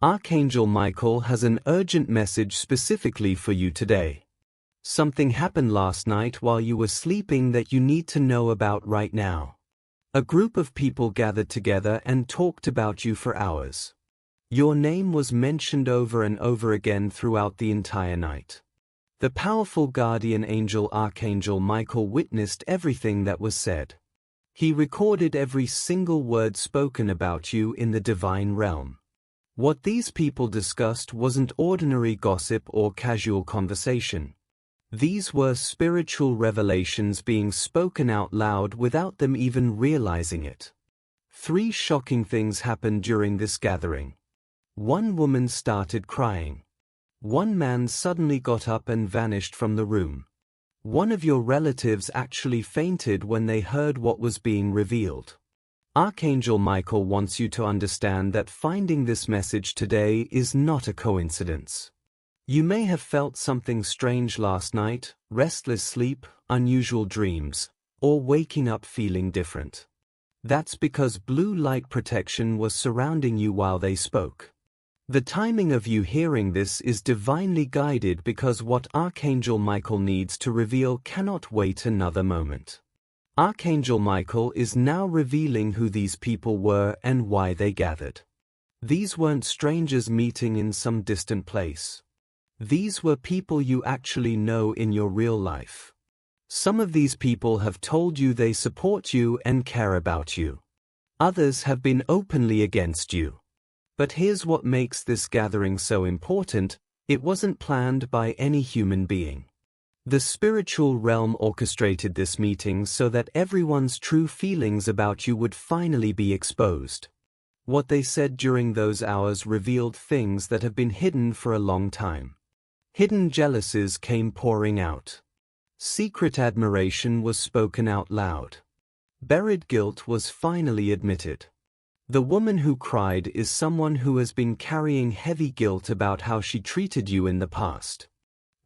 Archangel Michael has an urgent message specifically for you today. Something happened last night while you were sleeping that you need to know about right now. A group of people gathered together and talked about you for hours. Your name was mentioned over and over again throughout the entire night. The powerful guardian angel Archangel Michael witnessed everything that was said. He recorded every single word spoken about you in the divine realm. What these people discussed wasn't ordinary gossip or casual conversation. These were spiritual revelations being spoken out loud without them even realizing it. 3 shocking things happened during this gathering. 1 woman started crying. 1 man suddenly got up and vanished from the room. 1 of your relatives actually fainted when they heard what was being revealed. Archangel Michael wants you to understand that finding this message today is not a coincidence. You may have felt something strange last night, restless sleep, unusual dreams, or waking up feeling different. That's because blue light protection was surrounding you while they spoke. The timing of you hearing this is divinely guided because what Archangel Michael needs to reveal cannot wait another moment. Archangel Michael is now revealing who these people were and why they gathered. These weren't strangers meeting in some distant place. These were people you actually know in your real life. Some of these people have told you they support you and care about you. Others have been openly against you. But here's what makes this gathering so important: it wasn't planned by any human being. The spiritual realm orchestrated this meeting so that everyone's true feelings about you would finally be exposed. What they said during those hours revealed things that have been hidden for a long time. Hidden jealousies came pouring out. Secret admiration was spoken out loud. Buried guilt was finally admitted. The woman who cried is someone who has been carrying heavy guilt about how she treated you in the past.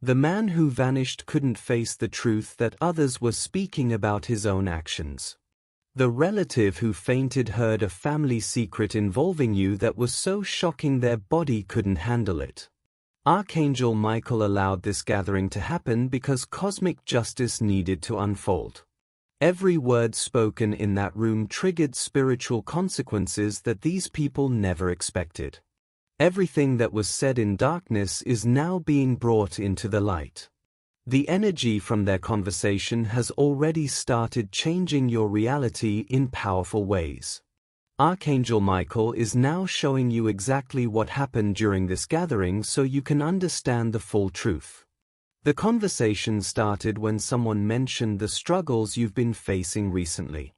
The man who vanished couldn't face the truth that others were speaking about his own actions. The relative who fainted heard a family secret involving you that was so shocking their body couldn't handle it. Archangel Michael allowed this gathering to happen because cosmic justice needed to unfold. Every word spoken in that room triggered spiritual consequences that these people never expected. Everything that was said in darkness is now being brought into the light. The energy from their conversation has already started changing your reality in powerful ways. Archangel Michael is now showing you exactly what happened during this gathering so you can understand the full truth. The conversation started when someone mentioned the struggles you've been facing recently.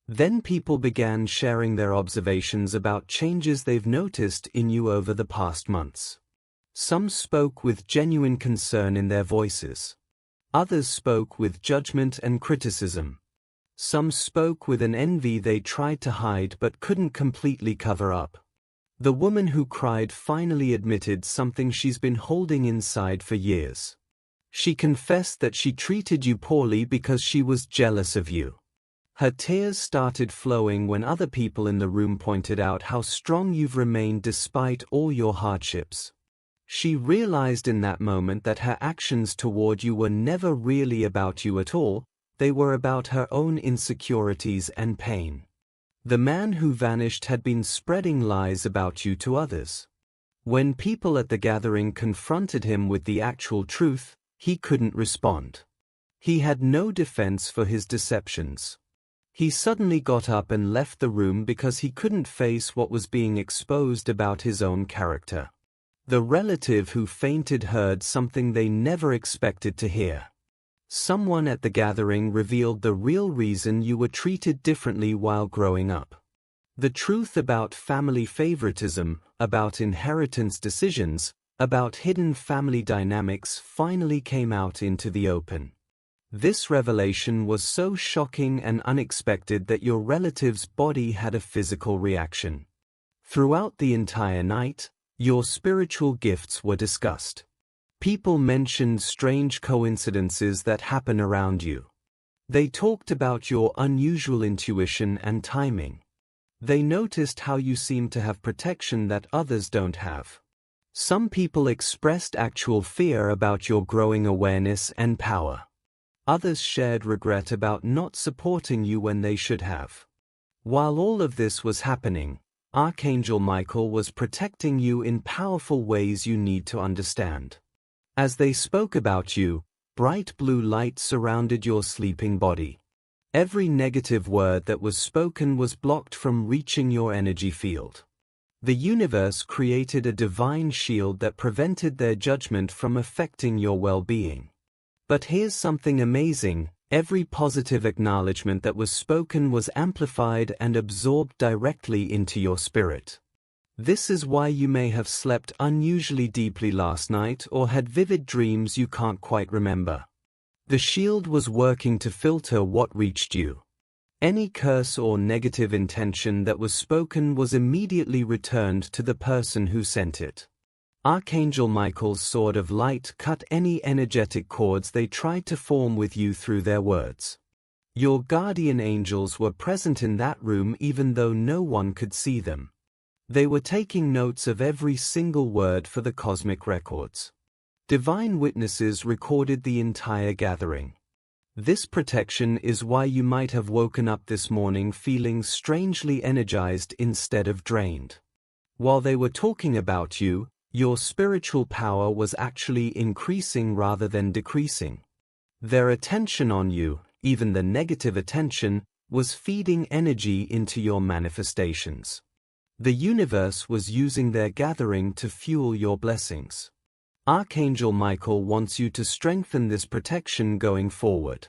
Then people began sharing their observations about changes they've noticed in you over the past months. Some spoke with genuine concern in their voices. Others spoke with judgment and criticism. Some spoke with an envy they tried to hide but couldn't completely cover up. The woman who cried finally admitted something she's been holding inside for years. She confessed that she treated you poorly because she was jealous of you. Her tears started flowing when other people in the room pointed out how strong you've remained despite all your hardships. She realized in that moment that her actions toward you were never really about you at all, they were about her own insecurities and pain. The man who vanished had been spreading lies about you to others. When people at the gathering confronted him with the actual truth, he couldn't respond. He had no defense for his deceptions. He suddenly got up and left the room because he couldn't face what was being exposed about his own character. The relative who fainted heard something they never expected to hear. Someone at the gathering revealed the real reason you were treated differently while growing up. The truth about family favoritism, about inheritance decisions, about hidden family dynamics finally came out into the open. This revelation was so shocking and unexpected that your relative's body had a physical reaction. Throughout the entire night, your spiritual gifts were discussed. People mentioned strange coincidences that happen around you. They talked about your unusual intuition and timing. They noticed how you seemed to have protection that others don't have. Some people expressed actual fear about your growing awareness and power. Others shared regret about not supporting you when they should have. While all of this was happening, Archangel Michael was protecting you in powerful ways you need to understand. As they spoke about you, bright blue light surrounded your sleeping body. Every negative word that was spoken was blocked from reaching your energy field. The universe created a divine shield that prevented their judgment from affecting your well-being. But here's something amazing: every positive acknowledgement that was spoken was amplified and absorbed directly into your spirit. This is why you may have slept unusually deeply last night or had vivid dreams you can't quite remember. The shield was working to filter what reached you. Any curse or negative intention that was spoken was immediately returned to the person who sent it. Archangel Michael's sword of light cut any energetic cords they tried to form with you through their words. Your guardian angels were present in that room even though no one could see them. They were taking notes of every single word for the cosmic records. Divine witnesses recorded the entire gathering. This protection is why you might have woken up this morning feeling strangely energized instead of drained. While they were talking about you, your spiritual power was actually increasing rather than decreasing. Their attention on you, even the negative attention, was feeding energy into your manifestations. The universe was using their gathering to fuel your blessings. Archangel Michael wants you to strengthen this protection going forward.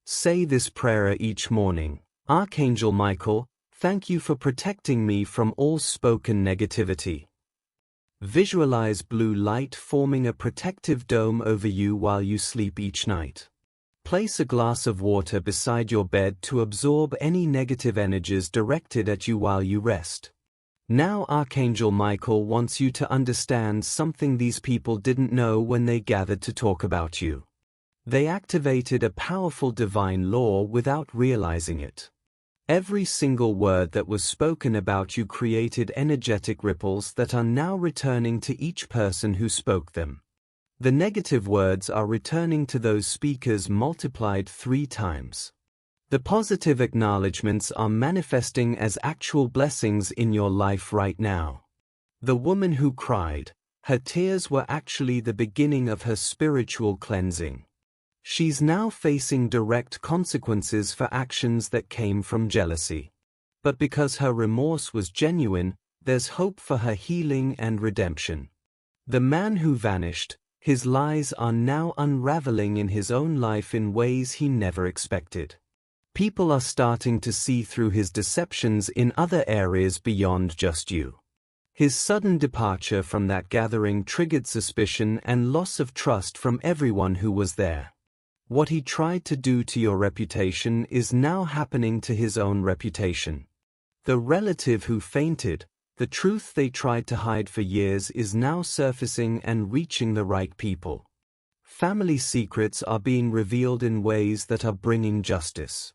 Say this prayer each morning: Archangel Michael, thank you for protecting me from all spoken negativity. Visualize blue light forming a protective dome over you while you sleep each night. Place a glass of water beside your bed to absorb any negative energies directed at you while you rest. Now Archangel Michael wants you to understand something these people didn't know when they gathered to talk about you. They activated a powerful divine law without realizing it. Every single word that was spoken about you created energetic ripples that are now returning to each person who spoke them. The negative words are returning to those speakers multiplied 3 times. The positive acknowledgements are manifesting as actual blessings in your life right now. The woman who cried, her tears were actually the beginning of her spiritual cleansing. She's now facing direct consequences for actions that came from jealousy. But because her remorse was genuine, there's hope for her healing and redemption. The man who vanished, his lies are now unraveling in his own life in ways he never expected. People are starting to see through his deceptions in other areas beyond just you. His sudden departure from that gathering triggered suspicion and loss of trust from everyone who was there. What he tried to do to your reputation is now happening to his own reputation. The relative who fainted, the truth they tried to hide for years is now surfacing and reaching the right people. Family secrets are being revealed in ways that are bringing justice.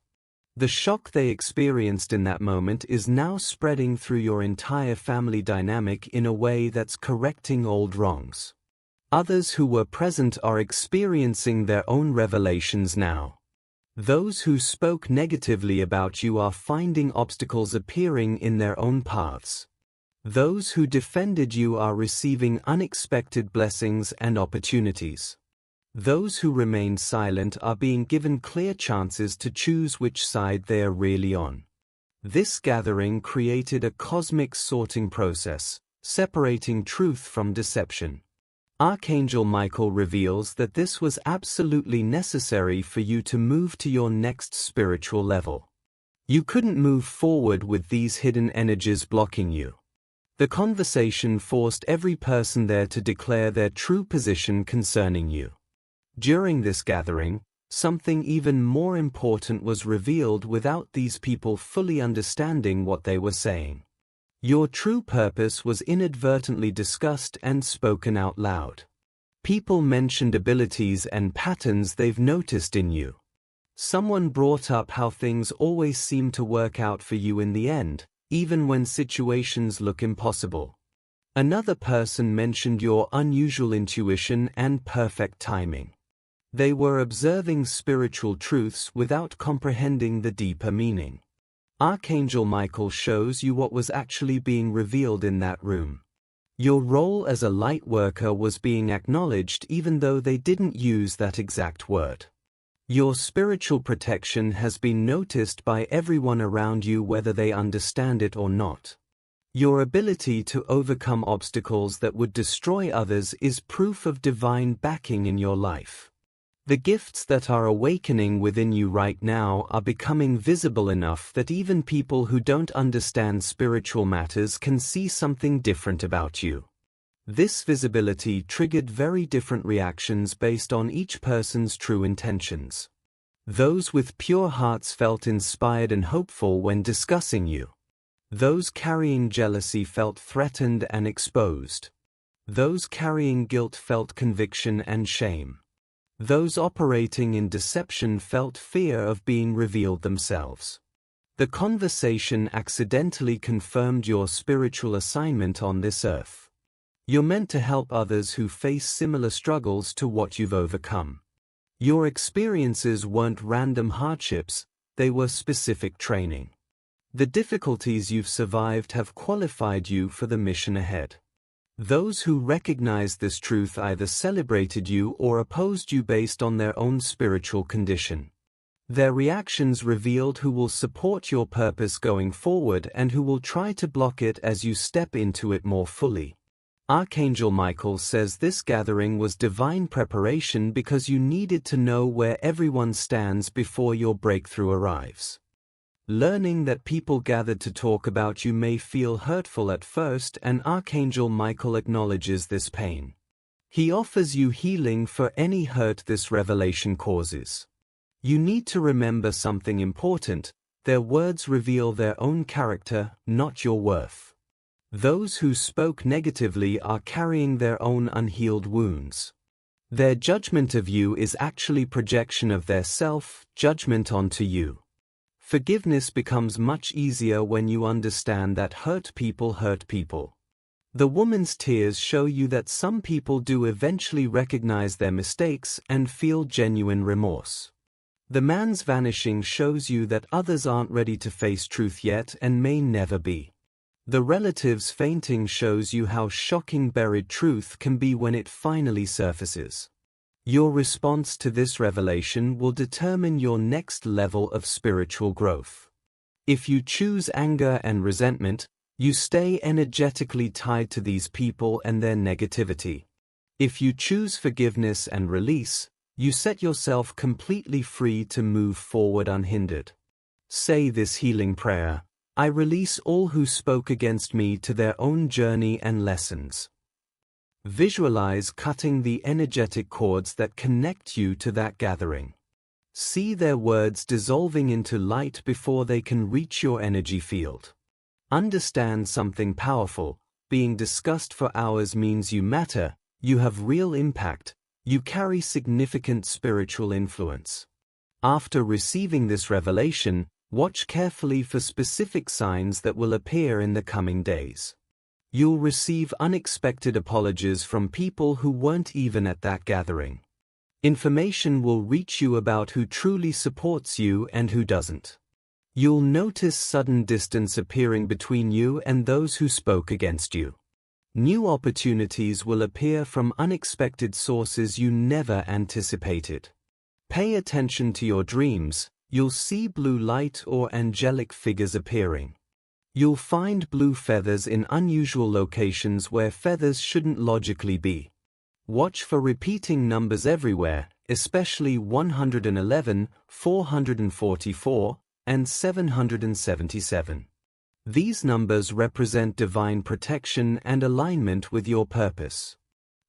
The shock they experienced in that moment is now spreading through your entire family dynamic in a way that's correcting old wrongs. Others who were present are experiencing their own revelations now. Those who spoke negatively about you are finding obstacles appearing in their own paths. Those who defended you are receiving unexpected blessings and opportunities. Those who remained silent are being given clear chances to choose which side they are really on. This gathering created a cosmic sorting process, separating truth from deception. Archangel Michael reveals that this was absolutely necessary for you to move to your next spiritual level. You couldn't move forward with these hidden energies blocking you. The conversation forced every person there to declare their true position concerning you. During this gathering, something even more important was revealed without these people fully understanding what they were saying. Your true purpose was inadvertently discussed and spoken out loud. People mentioned abilities and patterns they've noticed in you. Someone brought up how things always seem to work out for you in the end, even when situations look impossible. Another person mentioned your unusual intuition and perfect timing. They were observing spiritual truths without comprehending the deeper meaning. Archangel Michael shows you what was actually being revealed in that room. Your role as a light worker was being acknowledged even though they didn't use that exact word. Your spiritual protection has been noticed by everyone around you whether they understand it or not. Your ability to overcome obstacles that would destroy others is proof of divine backing in your life. The gifts that are awakening within you right now are becoming visible enough that even people who don't understand spiritual matters can see something different about you. This visibility triggered very different reactions based on each person's true intentions. Those with pure hearts felt inspired and hopeful when discussing you. Those carrying jealousy felt threatened and exposed. Those carrying guilt felt conviction and shame. Those operating in deception felt fear of being revealed themselves. The conversation accidentally confirmed your spiritual assignment on this earth. You're meant to help others who face similar struggles to what you've overcome. Your experiences weren't random hardships, they were specific training. The difficulties you've survived have qualified you for the mission ahead. Those who recognized this truth either celebrated you or opposed you based on their own spiritual condition. Their reactions revealed who will support your purpose going forward and who will try to block it as you step into it more fully. Archangel Michael says this gathering was divine preparation because you needed to know where everyone stands before your breakthrough arrives. Learning that people gathered to talk about you may feel hurtful at first, and Archangel Michael acknowledges this pain. He offers you healing for any hurt this revelation causes. You need to remember something important: their words reveal their own character, not your worth. Those who spoke negatively are carrying their own unhealed wounds. Their judgment of you is actually projection of their self-judgment onto you. Forgiveness becomes much easier when you understand that hurt people hurt people. The woman's tears show you that some people do eventually recognize their mistakes and feel genuine remorse. The man's vanishing shows you that others aren't ready to face truth yet and may never be. The relative's fainting shows you how shocking buried truth can be when it finally surfaces. Your response to this revelation will determine your next level of spiritual growth. If you choose anger and resentment, you stay energetically tied to these people and their negativity. If you choose forgiveness and release, you set yourself completely free to move forward unhindered. Say this healing prayer: I release all who spoke against me to their own journey and lessons. Visualize cutting the energetic cords that connect you to that gathering. See their words dissolving into light before they can reach your energy field. Understand something powerful: being discussed for hours means you matter, you have real impact, you carry significant spiritual influence. After receiving this revelation, watch carefully for specific signs that will appear in the coming days. You'll receive unexpected apologies from people who weren't even at that gathering. Information will reach you about who truly supports you and who doesn't. You'll notice sudden distance appearing between you and those who spoke against you. New opportunities will appear from unexpected sources you never anticipated. Pay attention to your dreams. You'll see blue light or angelic figures appearing. You'll find blue feathers in unusual locations where feathers shouldn't logically be. Watch for repeating numbers everywhere, especially 111, 444, and 777. These numbers represent divine protection and alignment with your purpose.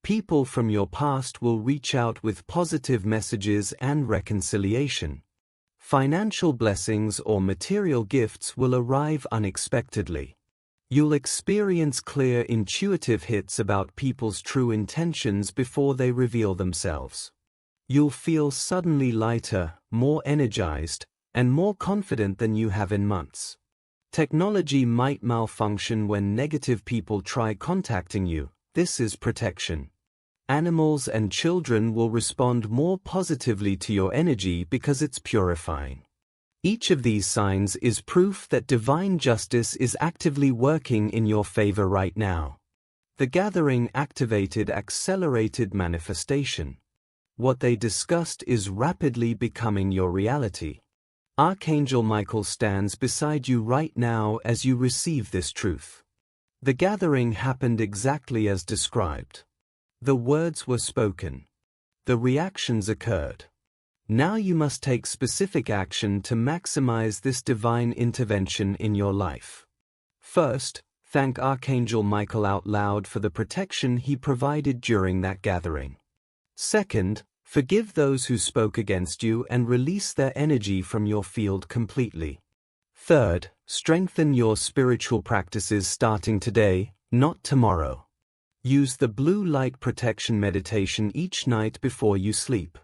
People from your past will reach out with positive messages and reconciliation. Financial blessings or material gifts will arrive unexpectedly. You'll experience clear intuitive hits about people's true intentions before they reveal themselves. You'll feel suddenly lighter, more energized, and more confident than you have in months. Technology might malfunction when negative people try contacting you. This is protection. Animals and children will respond more positively to your energy because it's purifying. Each of these signs is proof that divine justice is actively working in your favor right now. The gathering activated accelerated manifestation. What they discussed is rapidly becoming your reality. Archangel Michael stands beside you right now as you receive this truth. The gathering happened exactly as described. The words were spoken. The reactions occurred. Now you must take specific action to maximize this divine intervention in your life. First, thank Archangel Michael out loud for the protection he provided during that gathering. Second, forgive those who spoke against you and release their energy from your field completely. Third, strengthen your spiritual practices starting today, not tomorrow. Use the blue light protection meditation each night before you sleep.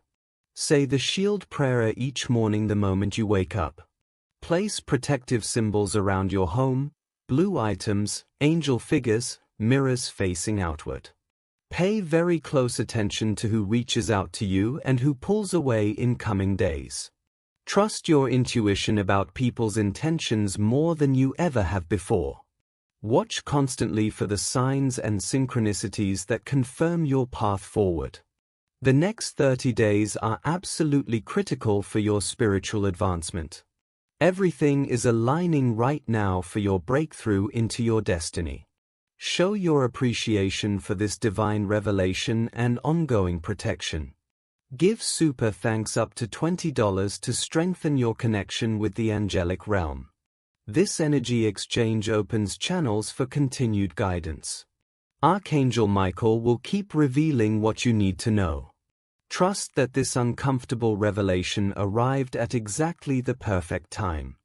Say the shield prayer each morning the moment you wake up. Place protective symbols around your home, blue items, angel figures, mirrors facing outward. Pay very close attention to who reaches out to you and who pulls away in coming days. Trust your intuition about people's intentions more than you ever have before. Watch constantly for the signs and synchronicities that confirm your path forward. The next 30 days are absolutely critical for your spiritual advancement. Everything is aligning right now for your breakthrough into your destiny. Show your appreciation for this divine revelation and ongoing protection. Give super thanks up to $20 to strengthen your connection with the angelic realm. This energy exchange opens channels for continued guidance. Archangel Michael will keep revealing what you need to know. Trust that this uncomfortable revelation arrived at exactly the perfect time.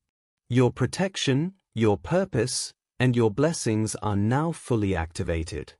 Your protection, your purpose, and your blessings are now fully activated.